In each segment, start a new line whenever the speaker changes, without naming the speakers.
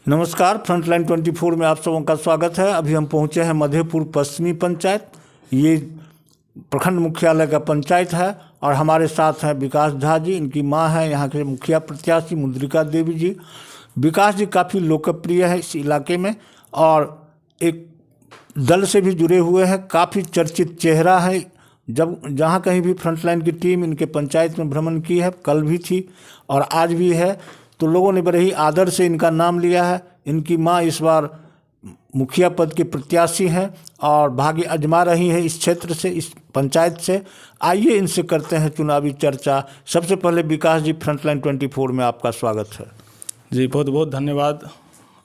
नमस्कार, फ्रंटलाइन 24 में आप सबों का स्वागत है। अभी हम पहुंचे हैं मधेपुर पश्चिमी पंचायत। ये प्रखंड मुख्यालय का पंचायत है और हमारे साथ हैं विकास झा जी, इनकी मां है यहाँ के मुखिया प्रत्याशी मुद्रिका देवी जी। विकास जी काफ़ी लोकप्रिय है इस इलाके में और एक दल से भी जुड़े हुए हैं, काफ़ी चर्चित चेहरा है। जब जहाँ कहीं भी फ्रंटलाइन की टीम इनके पंचायत में भ्रमण की है, कल भी थी और आज भी है, तो लोगों ने बड़े ही आदर से इनका नाम लिया है। इनकी मां इस बार मुखिया पद की प्रत्याशी हैं और भाग्य आजमा रही है इस क्षेत्र से, इस पंचायत से। आइए इनसे करते हैं चुनावी चर्चा। सबसे पहले विकास जी, फ्रंटलाइन 24 में आपका स्वागत है।
जी, बहुत बहुत धन्यवाद।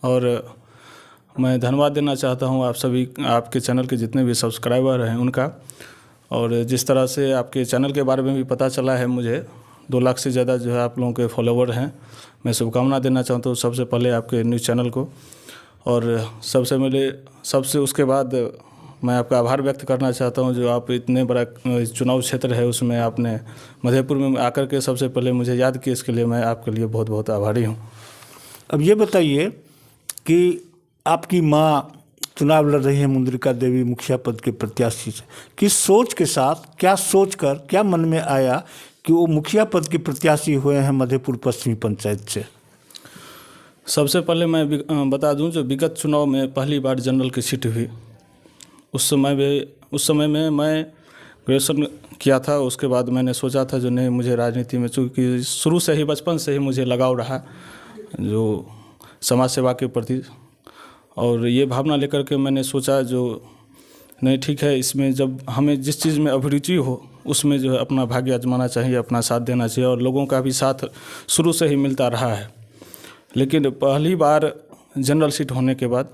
और मैं धन्यवाद देना चाहता हूं आप सभी, आपके चैनल के जितने भी सब्सक्राइबर हैं उनका। और जिस तरह से आपके चैनल के बारे में भी पता चला है, मुझे 2 लाख से ज़्यादा जो है आप लोगों के फॉलोवर हैं। मैं शुभकामना देना चाहता हूँ सबसे पहले आपके न्यूज़ चैनल को, और सबसे उसके बाद मैं आपका आभार व्यक्त करना चाहता हूँ जो आप इतने बड़ा चुनाव क्षेत्र है उसमें आपने मधेपुर में आकर के सबसे पहले मुझे याद किया। इसके लिए मैं आपके लिए बहुत बहुत आभारी हूँ।
अब ये बताइए कि आपकी माँ चुनाव लड़ रही है मुद्रिका देवी मुखिया पद के प्रत्याशी से, किस सोच के साथ, क्या सोचकर, क्या मन में आया कि वो मुखिया पद के प्रत्याशी हुए हैं मधेपुर पश्चिमी पंचायत से?
सबसे पहले मैं बता दूं, जो विगत चुनाव में पहली बार जनरल की सीट हुई, उस समय में मैं ग्रेजुएशन किया था। उसके बाद मैंने सोचा था जो नहीं, मुझे राजनीति में, चूँकि शुरू से ही बचपन से ही मुझे लगाव रहा जो समाज सेवा के प्रति, और ये भावना लेकर के मैंने सोचा जो नहीं ठीक है, इसमें जब हमें जिस चीज़ में अभिरुचि हो उसमें जो है अपना भाग्य आजमाना चाहिए, अपना साथ देना चाहिए। और लोगों का भी साथ शुरू से ही मिलता रहा है। लेकिन पहली बार जनरल सीट होने के बाद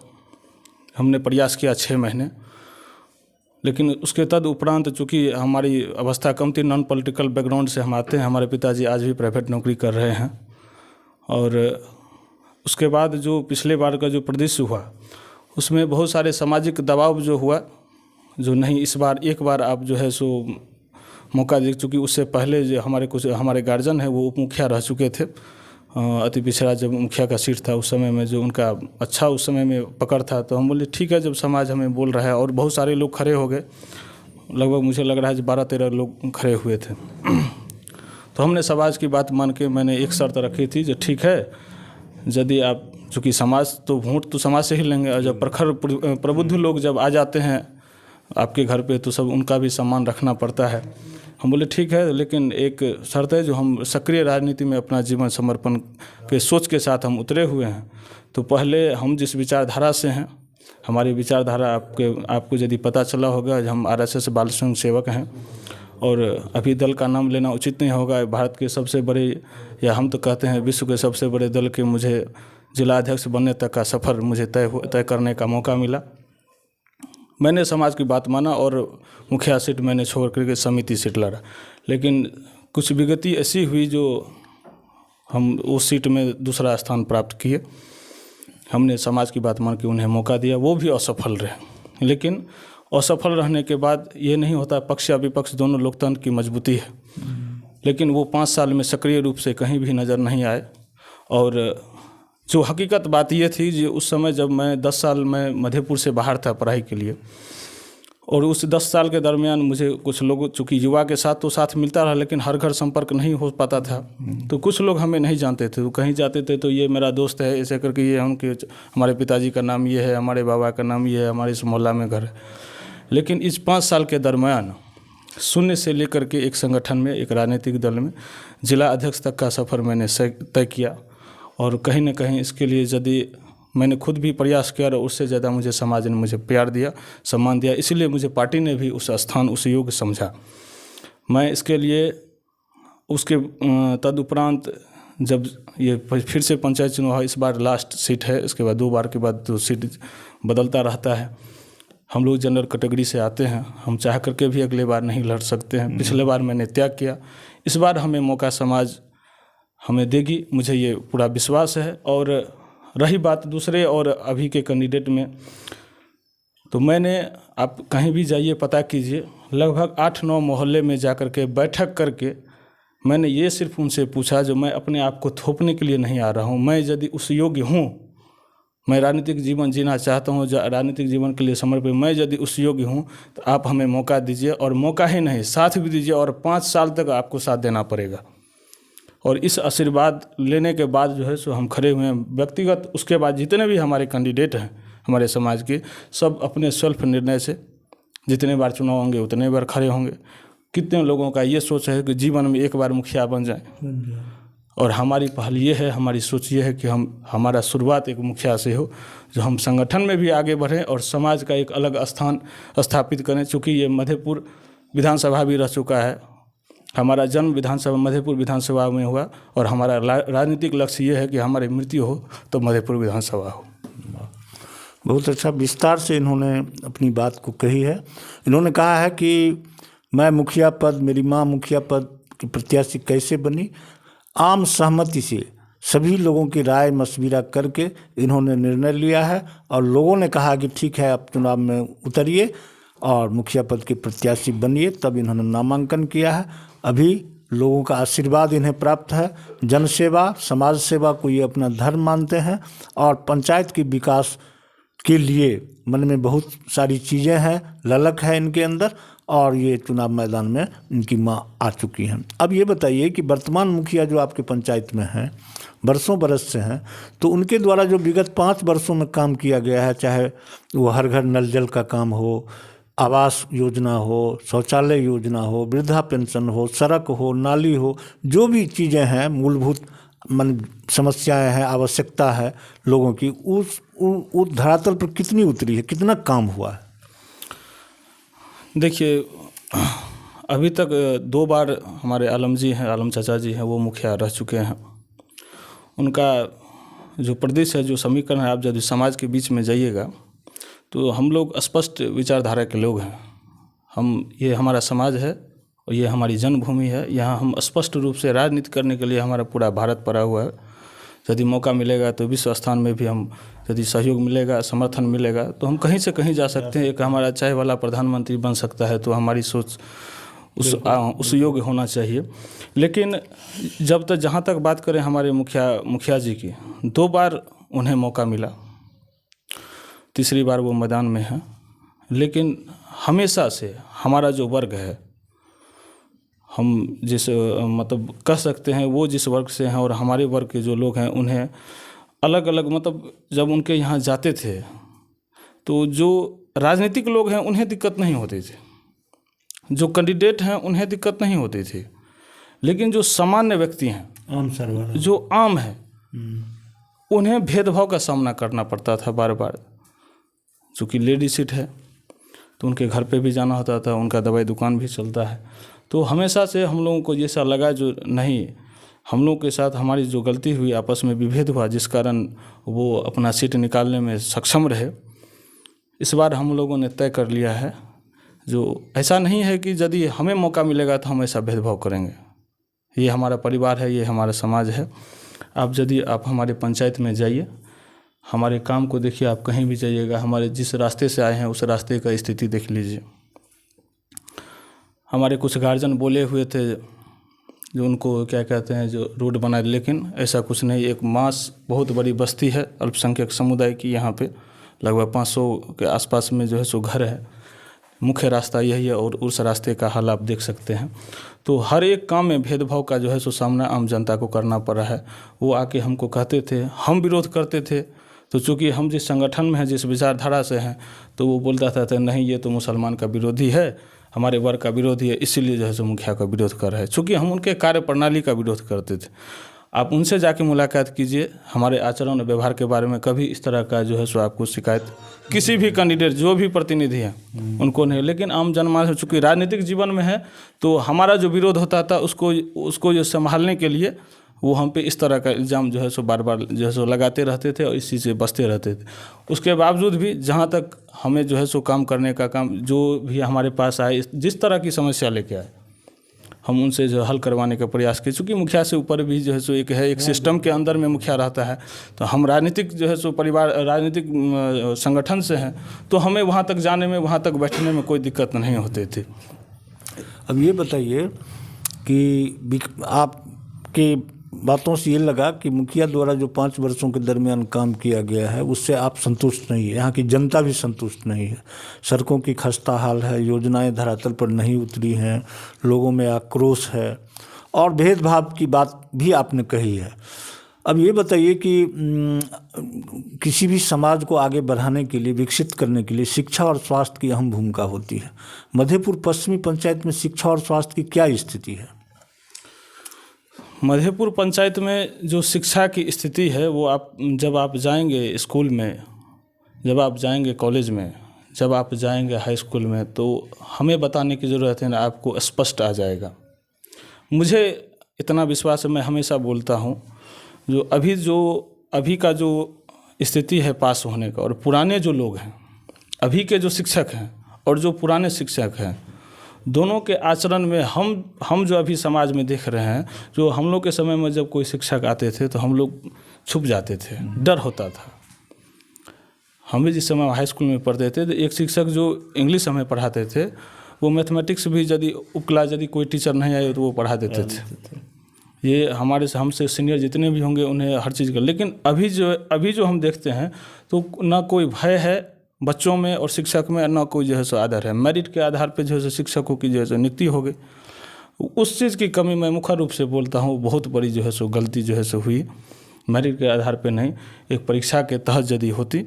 हमने प्रयास किया 6 महीने, लेकिन उसके तदुपरांत चूँकि हमारी अवस्था कम थी, नॉन पॉलिटिकल बैकग्राउंड से हम आते हैं, हमारे पिताजी आज भी प्राइवेट नौकरी कर रहे हैं। और उसके बाद जो पिछले बार का जो परिदृश्य हुआ उसमें बहुत सारे सामाजिक दबाव जो हुआ, जो नहीं इस बार एक बार आप जो है सो मौका दे, चूँकि उससे पहले जो हमारे गार्जियन है वो उप मुखिया रह चुके थे। अति पिछड़ा जब मुखिया का सीट था उस समय में जो उनका अच्छा उस समय में पकड़ था, तो हम बोले ठीक है, जब समाज हमें बोल रहा है, और बहुत सारे लोग खड़े हो गए, लगभग मुझे लग रहा है 12-13 लोग खड़े हुए थे। तो हमने समाज की बात मान के मैंने एक शर्त रखी थी जो ठीक है, यदि आप, चूँकि समाज तो वोट तो समाज से ही लेंगे, और जब प्रखर प्रबुद्ध लोग जब आ जाते हैं आपके घर पे तो सब उनका भी सम्मान रखना पड़ता है। हम बोले ठीक है, लेकिन एक शर्त है, जो हम सक्रिय राजनीति में अपना जीवन समर्पण के सोच के साथ हम उतरे हुए हैं। तो पहले हम जिस विचारधारा से हैं, हमारी विचारधारा आपको यदि पता चला होगा, हम RSS बाल स्वयं सेवक हैं। और अभी दल का नाम लेना उचित नहीं होगा, भारत के सबसे बड़े, या हम तो कहते हैं विश्व के सबसे बड़े दल के मुझे जिला अध्यक्ष बनने तक का सफ़र मुझे तय करने का मौका मिला। मैंने समाज की बात माना और मुखिया सीट मैंने छोड़ करके समिति सीट लड़ा। लेकिन कुछ विगति ऐसी हुई जो हम उस सीट में दूसरा स्थान प्राप्त किए। हमने समाज की बात मान के उन्हें मौका दिया, वो भी असफल रहे। लेकिन असफल रहने के बाद ये नहीं होता, पक्ष या विपक्ष दोनों लोकतंत्र की मजबूती है। लेकिन वो 5 साल में सक्रिय रूप से कहीं भी नज़र नहीं आए। और जो हकीकत बात ये थी, जो उस समय जब मैं 10 साल में मधेपुर से बाहर था पढ़ाई के लिए, और उस 10 साल के दरमियान मुझे कुछ लोगों, चूँकि युवा के साथ तो साथ मिलता रहा, लेकिन हर घर संपर्क नहीं हो पाता था। तो कुछ लोग हमें नहीं जानते थे, वो कहीं जाते थे तो ये मेरा दोस्त है, ऐसे करके ये हमारे पिताजी का नाम ये है, हमारे बाबा का नाम ये है, हमारे इस मोहल्ला में घर है। लेकिन इस 5 साल के दरमियान शून्य से लेकर के एक संगठन में, एक राजनीतिक दल में जिला अध्यक्ष तक का सफ़र मैंने तय किया। और कहीं ना कहीं इसके लिए यदि मैंने खुद भी प्रयास किया, और उससे ज़्यादा मुझे समाज ने मुझे प्यार दिया, सम्मान दिया, इसलिए मुझे पार्टी ने भी उस स्थान, उस योग्य समझा। मैं इसके लिए उसके तदुपरांत जब ये फिर से पंचायत चुनाव है, इस बार लास्ट सीट है, इसके बाद 2 बार के बाद तो सीट बदलता रहता है। हम लोग जनरल कैटेगरी से आते हैं, हम चाह करके भी अगले बार नहीं लड़ सकते हैं। पिछले बार मैंने त्याग किया, इस बार हमें मौका समाज हमें देगी, मुझे ये पूरा विश्वास है। और रही बात दूसरे और अभी के कैंडिडेट में, तो मैंने, आप कहीं भी जाइए पता कीजिए, लगभग 8-9 मोहल्ले में जा कर के बैठक करके मैंने ये सिर्फ उनसे पूछा, जो मैं अपने आप को थोपने के लिए नहीं आ रहा हूँ, मैं यदि उस योग्य हूँ मैं राजनीतिक जीवन जीना चाहता हूँ, राजनीतिक जीवन के लिए समर्पित, मैं यदि उस योग्य हूँ तो आप हमें मौका दीजिए, और मौका ही नहीं साथ भी दीजिए, और 5 साल तक आपको साथ देना पड़ेगा। और इस आशीर्वाद लेने के बाद जो है सो हम खड़े हुए हैं व्यक्तिगत। उसके बाद जितने भी हमारे कैंडिडेट हैं हमारे समाज के, सब अपने सेल्फ निर्णय से जितने बार चुनाव होंगे उतने बार खड़े होंगे। कितने लोगों का ये सोच है कि जीवन में एक बार मुखिया बन जाए, और हमारी पहल ये है, हमारी सोच ये है कि हमारा शुरुआत एक मुखिया से हो, जो हम संगठन में भी आगे बढ़ें और समाज का एक अलग स्थान स्थापित करें। चूँकि ये मधेपुर विधानसभा भी रह चुका है, हमारा जन्म विधानसभा मधेपुर विधानसभा में हुआ, और हमारा राजनीतिक लक्ष्य ये है कि हमारी मृत्यु हो तो मधेपुर विधानसभा हो।
बहुत अच्छा विस्तार से इन्होंने अपनी बात को कही है। इन्होंने कहा है कि मैं मुखिया पद, मेरी माँ मुखिया पद की प्रत्याशी कैसे बनी, आम सहमति से सभी लोगों की राय मशविरा करके इन्होंने निर्णय लिया है, और लोगों ने कहा कि ठीक है आप चुनाव में उतरिए और मुखिया पद के प्रत्याशी बनिए, तब इन्होंने नामांकन किया है। अभी लोगों का आशीर्वाद इन्हें प्राप्त है। जनसेवा, समाज सेवा को ये अपना धर्म मानते हैं, और पंचायत के विकास के लिए मन में बहुत सारी चीज़ें हैं, ललक है इनके अंदर, और ये चुनाव मैदान में इनकी माँ आ चुकी हैं। अब ये बताइए कि वर्तमान मुखिया जो आपके पंचायत में हैं, बरसों बरस से हैं, तो उनके द्वारा जो विगत 5 वर्षों में काम किया गया है, चाहे वो हर घर नल जल का काम हो, आवास योजना हो, शौचालय योजना हो, वृद्धा पेंशन हो, सड़क हो, नाली हो, जो भी चीज़ें हैं मूलभूत समस्याएं हैं, आवश्यकता है लोगों की, उस धरातल पर कितनी उतरी है, कितना काम हुआ है?
देखिए, अभी तक 2 बार हमारे आलम जी हैं, आलम चाचा जी हैं, वो मुखिया रह चुके हैं। उनका जो प्रदेश है, जो समीकरण है, आप यदि समाज के बीच में जाइएगा तो हम लोग स्पष्ट विचारधारा के लोग हैं। ये हमारा समाज है और ये हमारी जन्मभूमि है। यहाँ हम स्पष्ट रूप से राजनीति करने के लिए हमारा पूरा भारत पड़ा हुआ है। यदि मौका मिलेगा तो विश्व स्थान में भी हम, यदि सहयोग मिलेगा, समर्थन मिलेगा, तो हम कहीं से कहीं जा सकते हैं। एक हमारा चाय वाला प्रधानमंत्री बन सकता है, तो हमारी सोच उस योग्य होना चाहिए। लेकिन जब तक, जहाँ तक बात करें हमारे मुखिया जी की, 2 बार उन्हें मौका मिला, तीसरी बार वो मैदान में है। लेकिन हमेशा से हमारा जो वर्ग है, हम जिस मतलब कह सकते हैं वो जिस वर्ग से हैं, और हमारे वर्ग के जो लोग हैं उन्हें अलग अलग, मतलब जब उनके यहाँ जाते थे तो जो राजनीतिक लोग हैं उन्हें दिक्कत नहीं होती थी, जो कैंडिडेट हैं उन्हें दिक्कत नहीं होती थी, लेकिन जो सामान्य व्यक्ति हैं,
आम सर्वर
जो आम है, उन्हें भेदभाव का सामना करना पड़ता था बार बार। चूँकि लेडी सीट है तो उनके घर पे भी जाना होता था, उनका दवाई दुकान भी चलता है। तो हमेशा से हम लोगों को जैसा लगा जो नहीं, हम लोगों के साथ हमारी जो गलती हुई, आपस में विभेद हुआ, जिस कारण वो अपना सीट निकालने में सक्षम रहे। इस बार हम लोगों ने तय कर लिया है, जो ऐसा नहीं है कि यदि हमें मौका मिलेगा तो हम ऐसा भेदभाव करेंगे। ये हमारा परिवार है, ये हमारा समाज है। आप हमारे पंचायत में जाइए, हमारे काम को देखिए, आप कहीं भी जाइएगा, हमारे जिस रास्ते से आए हैं उस रास्ते का स्थिति देख लीजिए। हमारे कुछ गार्जियन बोले हुए थे जो उनको क्या कहते हैं, जो रोड बनाए, लेकिन ऐसा कुछ नहीं। एक बहुत बड़ी बस्ती है अल्पसंख्यक समुदाय की, यहाँ पे लगभग 500 के आसपास में जो है सो घर है। मुख्य रास्ता यही है और उस रास्ते का हाल आप देख सकते हैं। तो हर एक काम में भेदभाव का जो है सो सामना आम जनता को करना पड़ रहा है। वो आके हमको कहते थे, हम विरोध करते थे, तो चूँकि हम जिस संगठन में हैं, जिस विचारधारा से हैं, तो वो बोलता था नहीं ये तो मुसलमान का विरोधी है, हमारे वर्ग का विरोधी है, इसीलिए जो है सो मुखिया का विरोध कर रहा है। चूँकि हम उनके कार्य प्रणाली का विरोध करते थे। आप उनसे जाके मुलाकात कीजिए, हमारे आचरण और व्यवहार के बारे में कभी इस तरह का जो है सो आपको शिकायत किसी भी कैंडिडेट, जो भी प्रतिनिधि हैं उनको नहीं। लेकिन आम जनमानस चूँकि राजनीतिक जीवन में है, तो हमारा जो विरोध होता था उसको जो संभालने के लिए वो हम पे इस तरह का इल्ज़ाम जो है सो बार बार जो है सो लगाते रहते थे और इसी से बचते रहते थे। उसके बावजूद भी जहाँ तक हमें जो है सो काम करने का काम, जो भी हमारे पास आए, जिस तरह की समस्या लेके आए, हम उनसे जो हल करवाने का प्रयास किए। चूँकि मुखिया से ऊपर भी जो है सो एक सिस्टम के अंदर में मुखिया रहता है, तो हम राजनीतिक जो है सो राजनीतिक संगठन से हैं, तो हमें वहाँ तक जाने में, वहाँ तक बैठने में कोई दिक्कत नहीं होती थी।
अब ये बताइए कि आपके बातों से ये लगा कि मुखिया द्वारा जो 5 वर्षों के दरमियान काम किया गया है उससे आप संतुष्ट नहीं है, यहाँ की जनता भी संतुष्ट नहीं है। सड़कों की खस्ता हाल है, योजनाएं धरातल पर नहीं उतरी हैं, लोगों में आक्रोश है और भेदभाव की बात भी आपने कही है। अब ये बताइए कि किसी भी समाज को आगे बढ़ाने के लिए, विकसित करने के लिए शिक्षा और स्वास्थ्य की अहम भूमिका होती है। मधेपुर पश्चिमी पंचायत में शिक्षा और स्वास्थ्य की क्या स्थिति है?
मधेपुर पंचायत में जो शिक्षा की स्थिति है वो जब आप जाएंगे स्कूल में, जब आप जाएंगे कॉलेज में, जब आप जाएंगे हाई स्कूल में, तो हमें बताने की ज़रूरत है ना, आपको स्पष्ट आ जाएगा। मुझे इतना विश्वास है, मैं हमेशा बोलता हूँ, जो अभी का जो स्थिति है पास होने का, और पुराने जो लोग हैं, अभी के जो शिक्षक हैं और जो पुराने शिक्षक हैं, दोनों के आचरण में हम जो अभी समाज में देख रहे हैं, जो हम लोग के समय में जब कोई शिक्षक आते थे तो हम लोग छुप जाते थे, डर होता था। हमें जिस समय हाई स्कूल में पढ़ते थे तो एक शिक्षक जो इंग्लिश हमें पढ़ाते थे, वो मैथमेटिक्स भी यदि उपक्लास यदि कोई टीचर नहीं आए तो वो पढ़ा देते थे। ये हमसे सीनियर जितने भी होंगे उन्हें हर चीज़ का। लेकिन अभी जो हम देखते हैं तो ना कोई भय है बच्चों में और शिक्षक में, ना कोई जो है सो आदर है। मेरिट के आधार पे जो है सो शिक्षकों की जो है सो नियुक्ति हो गई। उस चीज़ की कमी मैं मुख्य रूप से बोलता हूँ, बहुत बड़ी जो है सो गलती जो है सो हुई। मेरिट के आधार पे नहीं, एक परीक्षा के तहत यदि होती,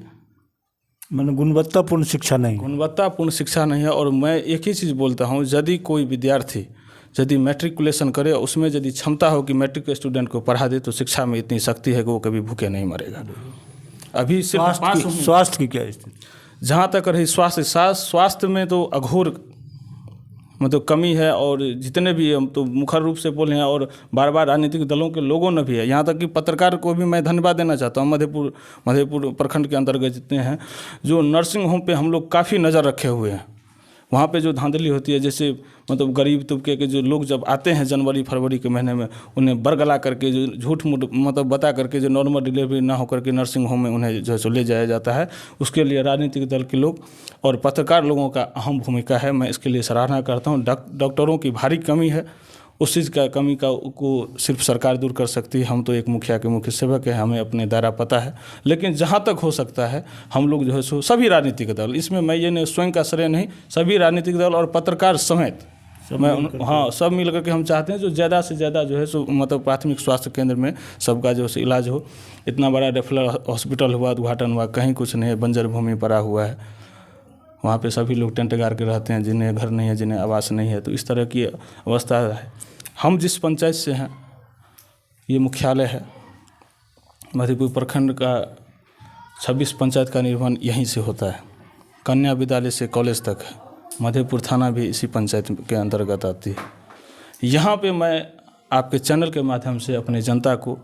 मैंने गुणवत्तापूर्ण शिक्षा नहीं
है। और मैं एक ही चीज़ बोलता हूँ, यदि कोई विद्यार्थी यदि मैट्रिकुलेशन करे, उसमें यदि क्षमता हो कि मैट्रिक के स्टूडेंट को पढ़ा दे, तो शिक्षा में इतनी शक्ति है कि वो कभी भूखे नहीं मरेगा। अभी सिर्फ
स्वास्थ्य की क्या स्थिति?
जहाँ तक रही स्वास्थ्य में तो अघोर मतलब कमी है। और जितने भी हम तो मुख्य रूप से बोले हैं, और बार बार राजनीतिक दलों के लोगों ने भी है, यहाँ तक कि पत्रकार को भी मैं धन्यवाद देना चाहता हूँ। मधेपुर प्रखंड के अंतर्गत जितने हैं, जो नर्सिंग होम पे हम लोग काफ़ी नज़र रखे हुए हैं। वहाँ पे जो धांधली होती है, जैसे मतलब गरीब तबके के जो लोग जब आते हैं जनवरी फरवरी के महीने में, उन्हें बरगला करके जो झूठ मूठ मतलब बता करके जो नॉर्मल डिलीवरी ना हो करके नर्सिंग होम में उन्हें जो है सो ले जाया जाता है। उसके लिए राजनीतिक दल के लोग और पत्रकार लोगों का अहम भूमिका है। मैं इसके लिए सराहना करता हूँ। डॉक्टरों की भारी कमी है, उस चीज़ का कमी को सिर्फ सरकार दूर कर सकती है। हम तो एक मुखिया के मुख्य सेवक हैं, हमें अपने दायरा पता है। लेकिन जहाँ तक हो सकता है हम लोग जो है सो सभी राजनीतिक दल, इसमें मैं ये नहीं स्वयं का श्रेय नहीं, सभी राजनीतिक दल और पत्रकार समेत सब मिल करके हम चाहते हैं जो ज़्यादा से ज़्यादा जो है सो मतलब प्राथमिक स्वास्थ्य केंद्र में सबका जो है इलाज हो। इतना बड़ा रेफरल हॉस्पिटल हुआ, उद्घाटन हुआ, कहीं कुछ नहीं है, बंजर भूमि पड़ा हुआ है। वहाँ पे सभी लोग टेंट गाड़ के रहते हैं, जिन्हें घर नहीं है, जिन्हें आवास नहीं है। तो इस तरह की अवस्था है। हम जिस पंचायत से हैं, ये मुख्यालय है मधेपुर प्रखंड का। 26 पंचायत का निर्माण यहीं से होता है। कन्या विद्यालय से कॉलेज तक है। मधेपुर थाना भी इसी पंचायत के अंतर्गत आती है। यहाँ पे मैं आपके चैनल के माध्यम से अपने जनता को,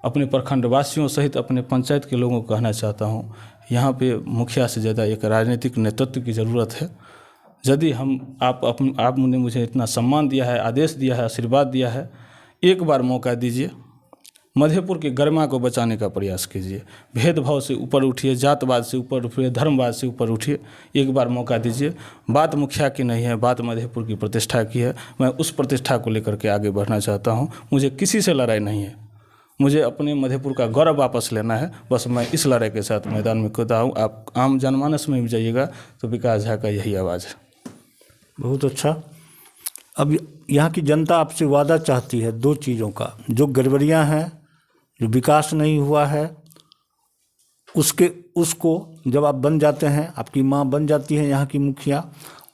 अपने प्रखंड वासियों सहित अपने पंचायत के लोगों को कहना चाहता हूँ, यहाँ पे मुखिया से ज़्यादा एक राजनीतिक नेतृत्व की ज़रूरत है। यदि आपने मुझे इतना सम्मान दिया है, आदेश दिया है, आशीर्वाद दिया है, एक बार मौका दीजिए। मधेपुर की गरिमा को बचाने का प्रयास कीजिए। भेदभाव से ऊपर उठिए, जातवाद से ऊपर उठिए, धर्मवाद से ऊपर उठिए। एक बार मौका दीजिए। बात मुखिया की नहीं है, बात मधेपुर की प्रतिष्ठा की है। मैं उस प्रतिष्ठा को लेकर के आगे बढ़ना चाहता हूँ। मुझे किसी से लड़ाई नहीं है, मुझे अपने मधेपुर का गौरव वापस लेना है। बस मैं इस लड़ाई के साथ मैदान में कूदा हूँ। आप आम जनमानस में भी जाइएगा तो विकास झा का यही आवाज़ है।
बहुत अच्छा। अब यहाँ की जनता आपसे वादा चाहती है 2 चीज़ों का, जो गड़बड़ियाँ हैं, जो विकास नहीं हुआ है, उसको जब आप बन जाते हैं, आपकी माँ बन जाती है यहाँ की मुखिया,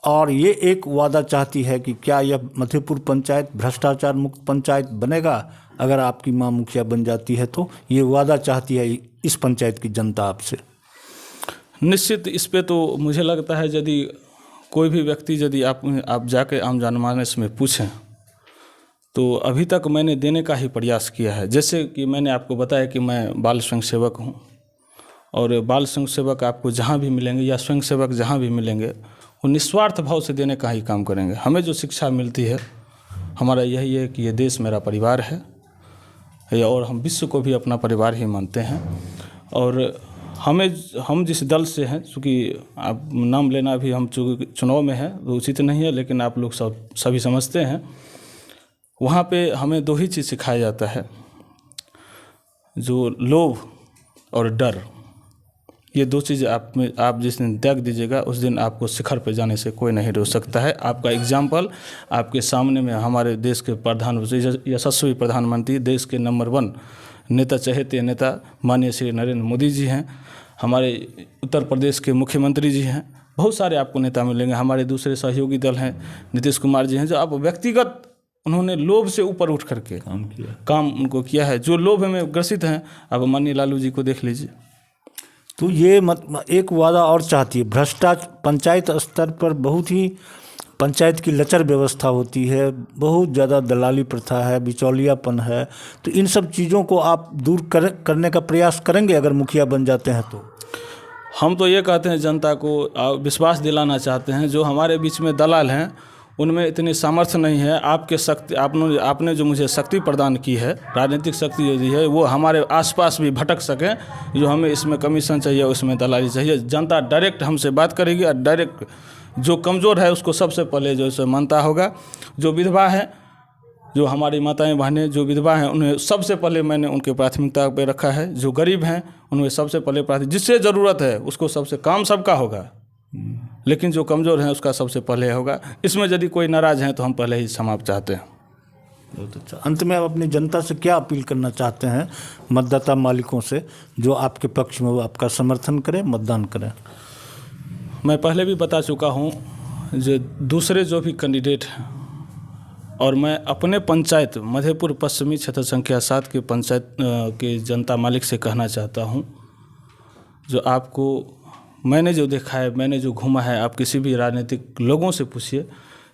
और ये एक वादा चाहती है कि क्या यह मधेपुर पंचायत भ्रष्टाचार मुक्त पंचायत बनेगा अगर आपकी माँ मुखिया बन जाती है। तो ये वादा चाहती है इस पंचायत की जनता आपसे।
निश्चित इस पे तो मुझे लगता है यदि कोई भी व्यक्ति, यदि आप जाके आम जनमानस में पूछें, तो अभी तक मैंने देने का ही प्रयास किया है। जैसे कि मैंने आपको बताया कि मैं बाल स्वयं सेवक हूँ, और बाल स्वयं सेवक आपको जहाँ भी मिलेंगे या स्वयं सेवक जहाँ भी मिलेंगे, वो निस्वार्थ भाव से देने का ही काम करेंगे। हमें जो शिक्षा मिलती है, हमारा यही है कि ये देश मेरा परिवार है, और हम विश्व को भी अपना परिवार ही मानते हैं। और हम जिस दल से हैं, चूँकि आप नाम लेना भी हम चुनाव में है तो उचित नहीं है, लेकिन आप लोग सभी समझते हैं, वहाँ पे हमें दो ही चीज़ सिखाया जाता है, जो लोभ और डर। ये दो चीज़ आप जिस दिन त्याग दीजिएगा उस दिन आपको शिखर पर जाने से कोई नहीं रोक सकता है। आपका एग्जाम्पल आपके सामने में हमारे देश के यशस्वी प्रधानमंत्री, देश के नंबर 1 नेता, चहेते नेता माननीय श्री नरेंद्र मोदी जी हैं। हमारे उत्तर प्रदेश के मुख्यमंत्री जी हैं। बहुत सारे आपको नेता मिलेंगे। हमारे दूसरे सहयोगी दल हैं, नीतीश कुमार जी हैं, जो आप व्यक्तिगत उन्होंने लोभ से ऊपर उठ करके काम उनको किया है। जो लोभ में ग्रसित हैं, आप माननीय लालू जी को देख लीजिए।
तो ये एक वादा और चाहती है, भ्रष्टाचार पंचायत स्तर पर बहुत ही पंचायत की लचर व्यवस्था होती है, बहुत ज़्यादा दलाली प्रथा है, बिचौलियापन है। तो इन सब चीज़ों को आप दूर करने का प्रयास करेंगे अगर मुखिया बन जाते हैं तो?
हम तो ये कहते हैं, जनता को विश्वास दिलाना चाहते हैं, जो हमारे बीच में दलाल हैं उनमें इतनी सामर्थ्य नहीं है। आपके शक्ति आपने जो मुझे शक्ति प्रदान की है, राजनीतिक शक्ति जो दी है, वो हमारे आसपास भी भटक सकें। जो हमें इसमें कमीशन चाहिए, उसमें दलाली चाहिए। जनता डायरेक्ट हमसे बात करेगी और डायरेक्ट जो कमज़ोर है उसको सबसे पहले जो है मानता होगा। जो विधवा है, जो हमारी माताएं बहनें जो विधवा हैं, उन्हें सबसे पहले मैंने उनके प्राथमिकता पे रखा है। जो गरीब हैं उन्हें सबसे पहले प्राथमिकता, जिससे ज़रूरत है उसको सबसे, काम सबका होगा लेकिन जो कमज़ोर हैं उसका सबसे पहले होगा। इसमें यदि कोई नाराज़ हैं तो हम पहले ही समाप्त चाहते हैं।
बहुत अच्छा। अंत में आप अपनी जनता से क्या अपील करना चाहते हैं, मतदाता मालिकों से, जो आपके पक्ष में वो आपका समर्थन करें, मतदान करें?
मैं पहले भी बता चुका हूँ, जो दूसरे जो भी कैंडिडेट हैं, और मैं अपने पंचायत मधेपुर पश्चिमी क्षेत्र संख्या 7 के पंचायत के जनता मालिक से कहना चाहता हूँ, जो आपको मैंने जो देखा है, मैंने जो घूमा है, आप किसी भी राजनीतिक लोगों से पूछिए।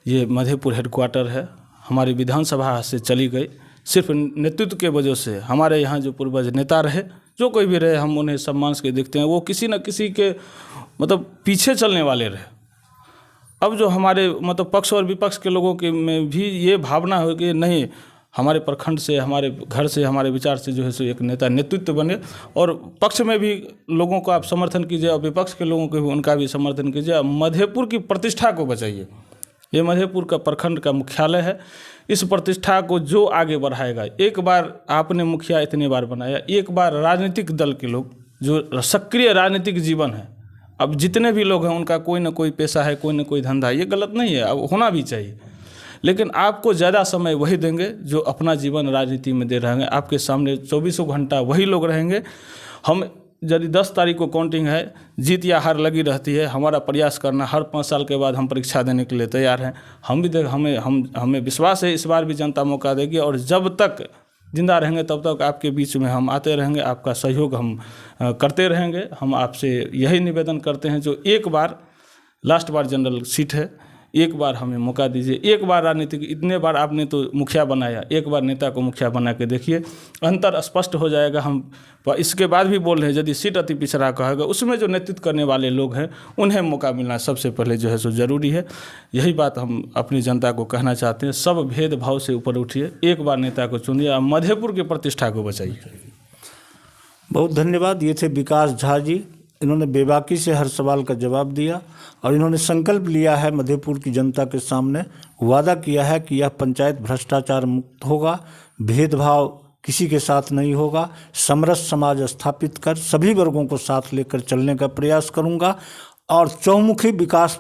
ये मधेपुर हेडक्वार्टर है, हमारी विधानसभा से चली गई सिर्फ नेतृत्व के वजह से। हमारे यहाँ जो पूर्वज नेता रहे, जो कोई भी रहे, हम उन्हें सम्मान से देखते हैं। वो किसी न किसी के पीछे चलने वाले रहे। अब जो हमारे पक्ष और विपक्ष के लोगों के में भी ये भावना हो कि नहीं, हमारे प्रखंड से, हमारे घर से, हमारे विचार से जो है सो एक नेता नेतृत्व बने। और पक्ष में भी लोगों को आप समर्थन कीजिए और विपक्ष के लोगों को भी उनका भी समर्थन कीजिए। मधेपुर की प्रतिष्ठा को बचाइए। ये मधेपुर का प्रखंड का मुख्यालय है। इस प्रतिष्ठा को जो आगे बढ़ाएगा, एक बार आपने मुखिया इतनी बार बनाया, एक बार राजनीतिक दल के लोग जो सक्रिय राजनीतिक जीवन है, अब जितने भी लोग हैं उनका कोई ना कोई पेशा है, कोई ना कोई धंधा है। ये गलत नहीं है, अब होना भी चाहिए। लेकिन आपको ज़्यादा समय वही देंगे जो अपना जीवन राजनीति में दे रहेंगे। आपके सामने 24 घंटा वही लोग रहेंगे। हम यदि 10 तारीख को काउंटिंग है, जीत या हार लगी रहती है, हमारा प्रयास करना, हर 5 साल के बाद हम परीक्षा देने के लिए तैयार हैं। हम भी हमें विश्वास है इस बार भी जनता मौका देगी। और जब तक जिंदा रहेंगे तब तक आपके बीच में हम आते रहेंगे, आपका सहयोग हम करते रहेंगे। हम आपसे यही निवेदन करते हैं, जो एक बार लास्ट बार जनरल सीट है, एक बार हमें मौका दीजिए। एक बार राजनीतिक, इतने बार आपने तो मुखिया बनाया, एक बार नेता को मुखिया बना के देखिए, अंतर स्पष्ट हो जाएगा। हम इसके बाद भी बोल रहे हैं, यदि सीट अति पिछड़ा कहेगा, उसमें जो नेतृत्व करने वाले लोग हैं उन्हें मौका मिलना सबसे पहले जो है सो ज़रूरी है। यही बात हम अपनी जनता को कहना चाहते हैं। सब भेदभाव से ऊपर उठिए, एक बार नेता को चुनिए और मधेपुर की प्रतिष्ठा को बचाइए।
बहुत धन्यवाद। ये थे विकास झा जी। इन्होंने बेबाकी से हर सवाल का जवाब दिया और इन्होंने संकल्प लिया है, मधेपुर की जनता के सामने वादा किया है कि यह पंचायत भ्रष्टाचार मुक्त होगा, भेदभाव किसी के साथ नहीं होगा, समरस समाज स्थापित कर सभी वर्गों को साथ लेकर चलने का प्रयास करूंगा और चौमुखी विकास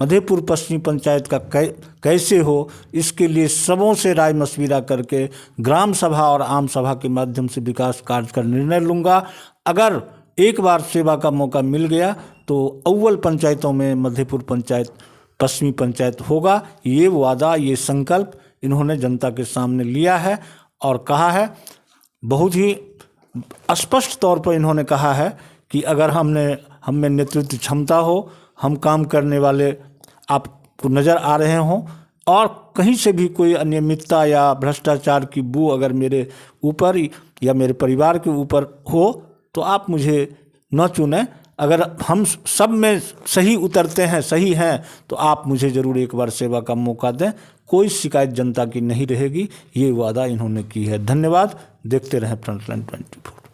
मधेपुर पश्चिमी पंचायत का कैसे हो, इसके लिए सबों से राय मशविरा करके ग्राम सभा और आम सभा के माध्यम से विकास कार्य का निर्णय लूँगा। अगर एक बार सेवा का मौका मिल गया तो अव्वल पंचायतों में मधेपुर पंचायत पश्चिमी पंचायत होगा। ये वादा, ये संकल्प इन्होंने जनता के सामने लिया है और कहा है, बहुत ही स्पष्ट तौर पर इन्होंने कहा है कि अगर हम में नेतृत्व क्षमता हो, हम काम करने वाले आपको नज़र आ रहे हों और कहीं से भी कोई अनियमितता या भ्रष्टाचार की बू अगर मेरे ऊपर या मेरे परिवार के ऊपर हो तो आप मुझे न चुनें। अगर हम सब में सही उतरते हैं, सही हैं, तो आप मुझे ज़रूर एक बार सेवा का मौका दें। कोई शिकायत जनता की नहीं रहेगी, ये वादा इन्होंने की है। धन्यवाद। देखते रहें फ्रंटलाइन 24।